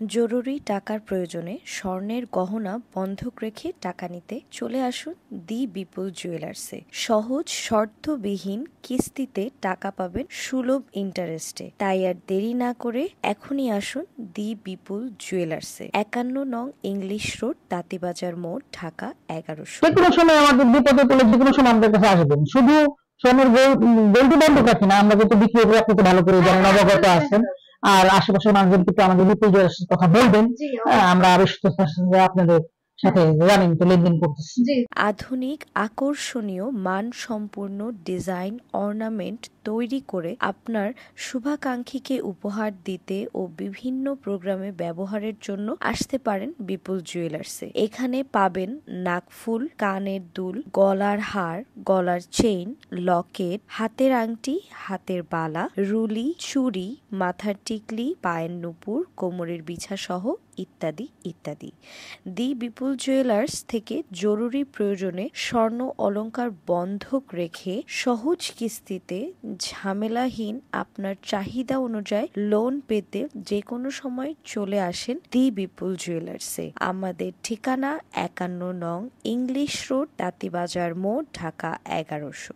জরুরি টাকার প্রয়োজনে স্বর্ণের গহনা বন্ধক রেখে টাকা নিতে চলে আসুন দি বিপুল জুয়েলার্সে। সহজ শর্তবিহীন কিস্তিতে টাকা পাবেন সুলভ ইন্টারেস্টে। তাই আর দেরি না করে এখনই আসুন দি বিপুল জুয়েলার্সে, 51 নং ইংলিশ রোড, তাঁতীবাজার মোড়, ঢাকা 1100। যে কোনো সময় আমাদের বিপদে পড়লে যে কোনো সময় আমাদের কাছে আসবেন। শুধু স্বর্ণের গোল্ড বন্ধক রাখি না, আমরা কিন্তু বিক্রি করে আপনি তো ভালো করে জানেন, অবগত আছেন। আর আশেপাশের মানুষজন কিন্তু আমাদের বিপুল জুয়েলার্সের কথা বলবেন। আমরা আরো আপনাদের সাথে রানিং তো লেনদেন করতেছি। আধুনিক আকর্ষণীয় মানসম্পন্ন ডিজাইন অর্নামেন্ট তৈরি করে আপনার শুভাকাঙ্ক্ষীকে উপহার দিতে ও বিভিন্ন প্রোগ্রামে ব্যবহারের জন্য আসতে পারেন বিপুল জুয়েলার্সে। এখানে পাবেন নাকফুল, কানের দুল, গলার হার, গলার চেইন, লকেট, হাতের আংটি, হাতের বালা, রুলি, চুড়ি, মাথার টিকলি, পায়ের নুপুর, কোমরের বিছা সহ ইত্যাদি ইত্যাদি। দি বিপুল জুয়েলার্স থেকে জরুরি প্রয়োজনে স্বর্ণ অলংকার বন্ধক রেখে সহজ কিস্তিতে ঝামেলাহীন আপনার চাহিদা অনুযায়ী লোন পেতে যে কোনো সময় চলে আসেন দি বিপুল জুয়েলার্সে। আমাদের ঠিকানা 51 নং ইংলিশ রোড, তাঁতীবাজার মোড়, ঢাকা 1100।